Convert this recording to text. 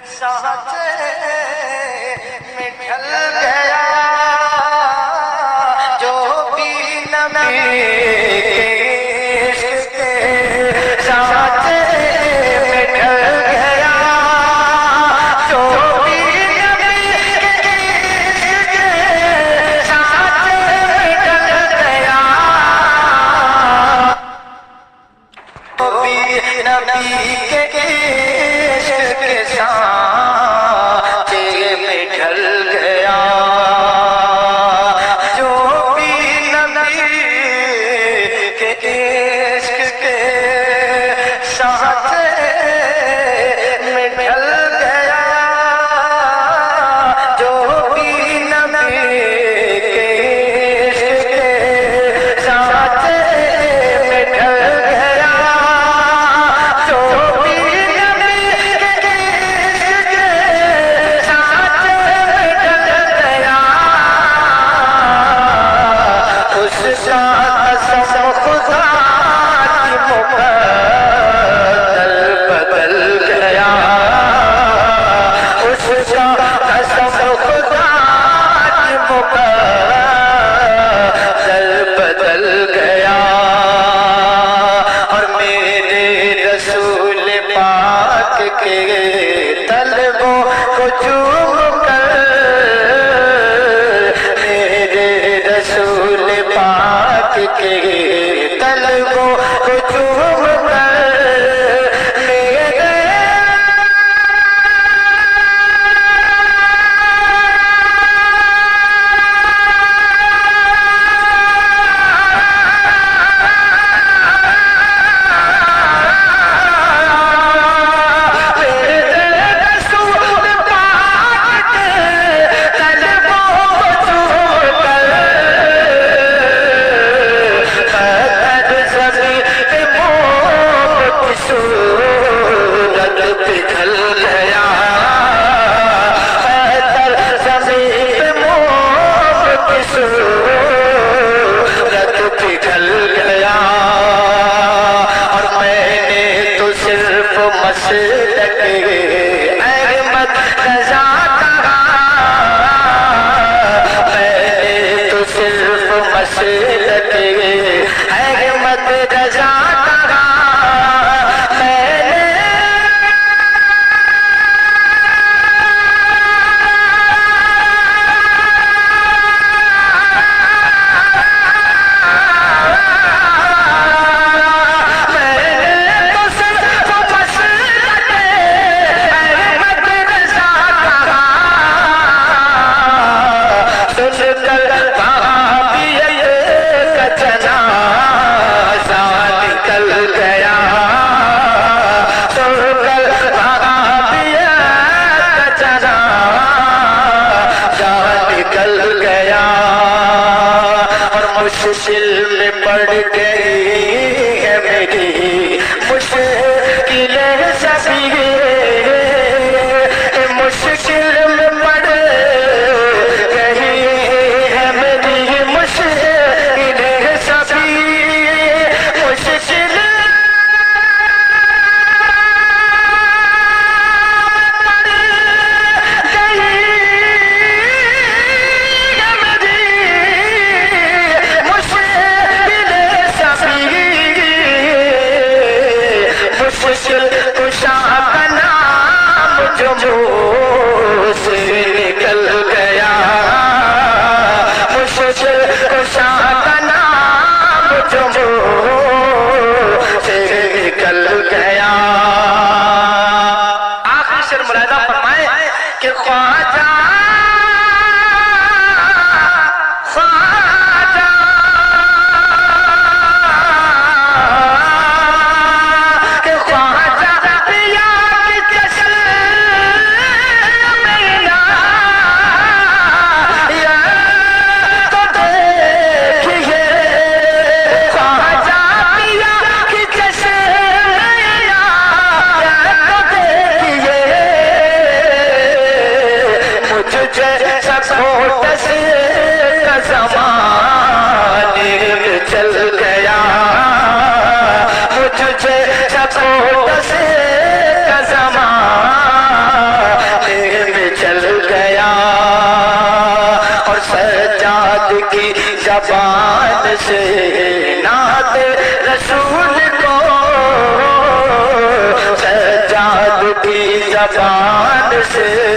साचे में ढल गया जो भी नबी के साचे में ढल गया जो भी नबी के साचे में ढल गया जो भी नबी के इश्क के साचे में ढल गया जो भी नबी के इश्क के साचे में ढल गया जो भी नबी के इश्क के साचे में ढल गया जो भी नबी के इश्क के साचे में ढल गया उसका कसम खुदा की मुकद्दर बदल गया उसका कसम खुदा की मुकद्दर बदल गया और मेरे रसूल पाक के तलबों को चूम कर मेरे रसूल पाक के तलबों को चूम कर मेरे रसूल पाक के तलबों को चूम कर खद ज़मीं पे मोम की सूरत पिघल गया खद ज़मीं पे मोम की सूरत पिघल गया और मैंने तो सिर्फ मसलक अहमद रज़ा कहा मैंने तो सिर्फ मसलक अहमद रज़ा कहा मैंने तो सिर्फ मसलक अहमद रज़ा कहा सुनकर वहाबियत का जनाज़ा निकल गया सुनकर वहाबियत का जनाज़ा निकल गया और मुश्किल में पड़ गई है मेरी मुश्किलें सभी मुश्किल में पड़ गई है मेरी मुश्किलें सभी मुश्किल पड़ गई है मेरी मुश्किलें सभी मुश्किल कुशा का नाम जो मुँह से निकल गया मुश्किल कुशा का नाम जो मुँह से निकल गया आखिरी शेर मुलाहिजा फरमाए कि ख्वाजा ख्वाजा के ख्वाजा पिया की चश्म में ना या तो देखिए ख्वाजा पिया की चश्म में ना या तो देखिए की ज़बान से नात रसूल को, सज्जाद की ज़बान से